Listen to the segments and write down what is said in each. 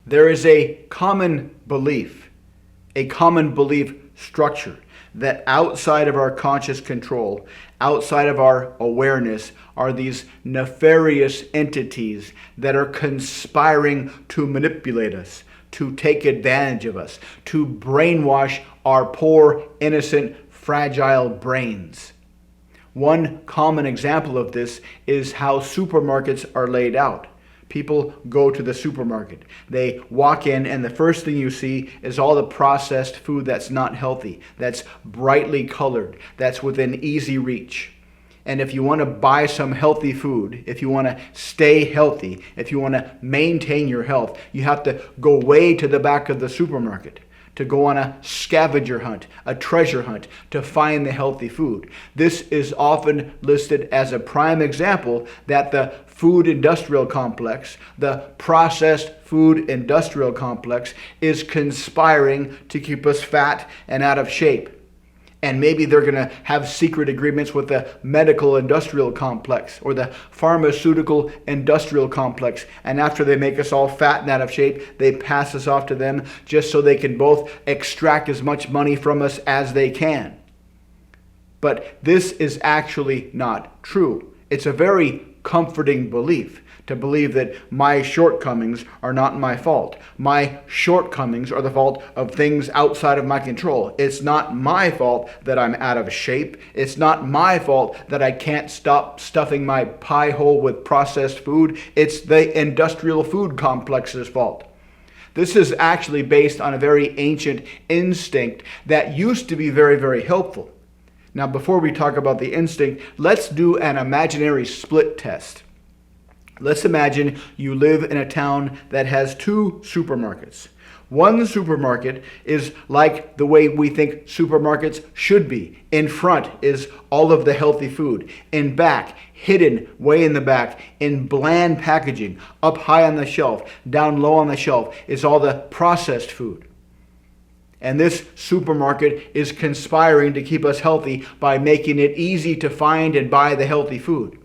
There is a common belief structure that outside of our conscious control, outside of our awareness, are these nefarious entities that are conspiring to manipulate us, to take advantage of us, to brainwash our poor, innocent, fragile brains. One common example of this is how supermarkets are laid out. People go to the supermarket. They walk in and the first thing you see is all the processed food that's not healthy, that's brightly colored, that's within easy reach. And if you want to buy some healthy food, if you want to stay healthy, if you want to maintain your health, you have to go way to the back of the supermarket, to go on a scavenger hunt, a treasure hunt, to find the healthy food. This is often listed as a prime example that the food industrial complex, the processed food industrial complex, is conspiring to keep us fat and out of shape. And maybe they're going to have secret agreements with the medical industrial complex or the pharmaceutical industrial complex. And after they make us all fat and out of shape, they pass us off to them just so they can both extract as much money from us as they can. But this is actually not true. It's a very comforting belief to believe that my shortcomings are not my fault. My shortcomings are the fault of things outside of my control. It's not my fault that I'm out of shape. It's not my fault that I can't stop stuffing my pie hole with processed food. It's the industrial food complex's fault. This is actually based on a very ancient instinct that used to be very, very helpful. Now, before we talk about the instinct, let's do an imaginary split test. Let's imagine you live in a town that has two supermarkets. One supermarket is like the way we think supermarkets should be. In front is all of the healthy food. In back, hidden way in the back, in bland packaging, up high on the shelf, down low on the shelf, is all the processed food. And this supermarket is conspiring to keep us healthy by making it easy to find and buy the healthy food.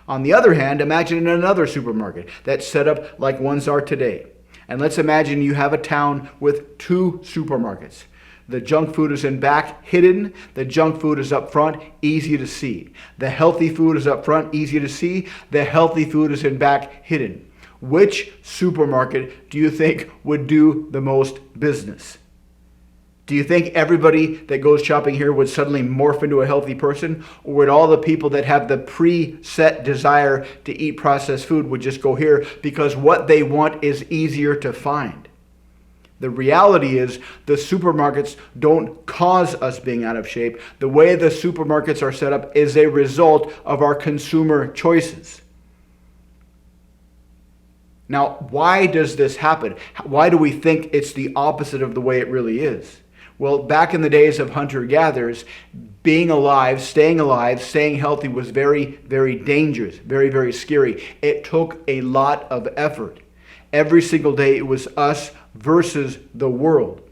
On the other hand, imagine another supermarket that's set up like ones are today. And let's imagine you have a town with two supermarkets. The junk food is in back, hidden. The junk food is up front, easy to see. The healthy food is up front, easy to see. The healthy food is in back, hidden. Which supermarket do you think would do the most business? Do you think everybody that goes shopping here would suddenly morph into a healthy person? Or would all the people that have the preset desire to eat processed food would just go here because what they want is easier to find? The reality is the supermarkets don't cause us being out of shape. The way the supermarkets are set up is a result of our consumer choices. Now, why does this happen? Why do we think it's the opposite of the way it really is? Well, back in the days of hunter-gatherers, being alive, staying healthy was very, very dangerous, very, very scary. It took a lot of effort. Every single day it was us versus the world.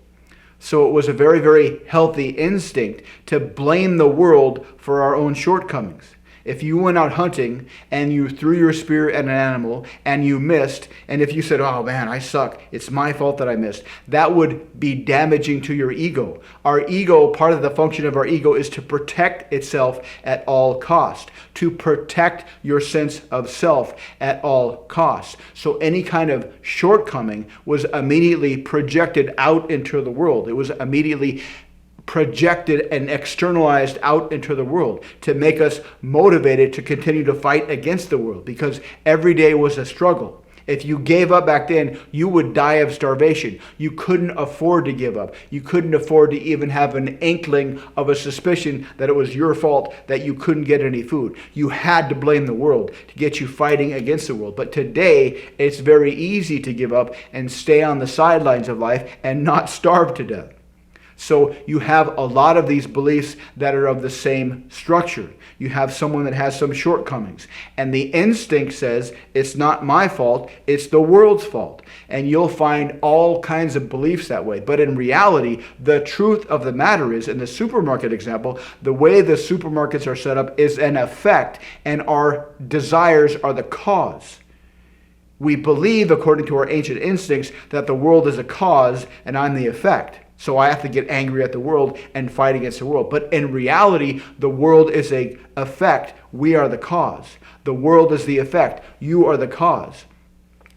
So it was a very, very healthy instinct to blame the world for our own shortcomings. If you went out hunting and you threw your spear at an animal and you missed, and if you said, oh man, I suck, it's my fault that I missed, that would be damaging to your ego. Our ego, part of the function of our ego is to protect itself at all cost, to protect your sense of self at all costs. So any kind of shortcoming was immediately projected out into the world. It was immediately projected and externalized out into the world to make us motivated to continue to fight against the world, because every day was a struggle. If you gave up back then, you would die of starvation. You couldn't afford to give up. You couldn't afford to even have an inkling of a suspicion that it was your fault that you couldn't get any food. You had to blame the world to get you fighting against the world. But today, it's very easy to give up and stay on the sidelines of life and not starve to death. So you have a lot of these beliefs that are of the same structure. You have someone that has some shortcomings. And the instinct says, it's not my fault, it's the world's fault. And you'll find all kinds of beliefs that way. But in reality, the truth of the matter is, in the supermarket example, the way the supermarkets are set up is an effect, and our desires are the cause. We believe, according to our ancient instincts, that the world is a cause and I'm the effect. So I have to get angry at the world and fight against the world. But in reality, the world is an effect. We are the cause. The world is the effect. You are the cause.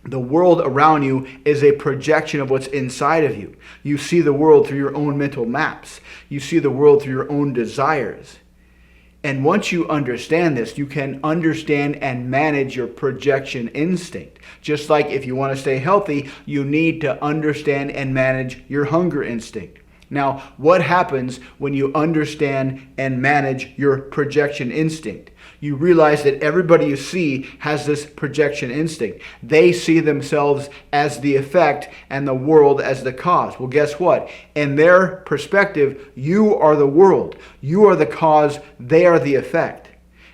The world around you is a projection of what's inside of you. You see the world through your own mental maps. You see the world through your own desires. And once you understand this, you can understand and manage your projection instinct. Just like if you want to stay healthy, you need to understand and manage your hunger instinct. Now, what happens when you understand and manage your projection instinct? You realize that everybody you see has this projection instinct. They see themselves as the effect and the world as the cause. Well, guess what? In their perspective, you are the world. You are the cause. They are the effect.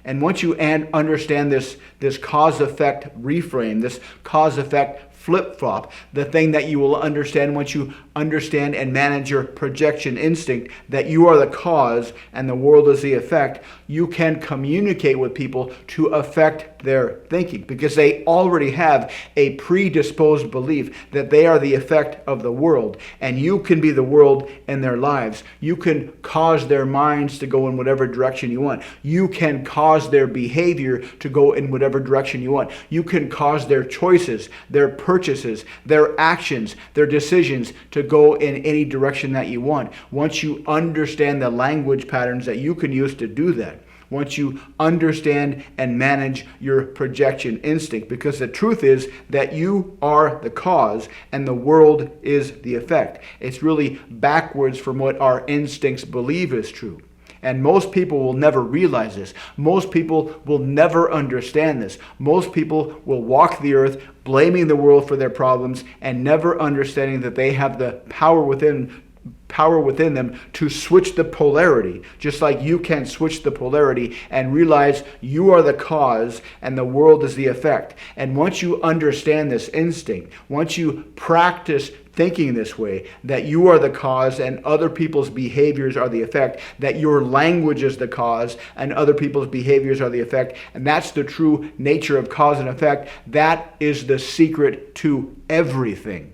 And once you understand this cause-effect reframe, this cause-effect flip-flop, the thing that you will understand once you understand and manage your projection instinct, that you are the cause and the world is the effect, you can communicate with people to affect their thinking because they already have a predisposed belief that they are the effect of the world and you can be the world in their lives. You can cause their minds to go in whatever direction you want. You can cause their behavior to go in whatever direction you want. You can cause their choices, their purchases, their actions, their decisions to go in any direction that you want. Once you understand the language patterns that you can use to do that, once you understand and manage your projection instinct, because the truth is that you are the cause and the world is the effect. It's really backwards from what our instincts believe is true. And most people will never realize this. Most people will never understand this. Most people will walk the earth blaming the world for their problems and never understanding that they have the power within them to switch the polarity, just like you can switch the polarity and realize you are the cause and the world is the effect. And once you understand this instinct, once you practice thinking this way, that you are the cause and other people's behaviors are the effect, that your language is the cause and other people's behaviors are the effect, and that's the true nature of cause and effect, that is the secret to everything.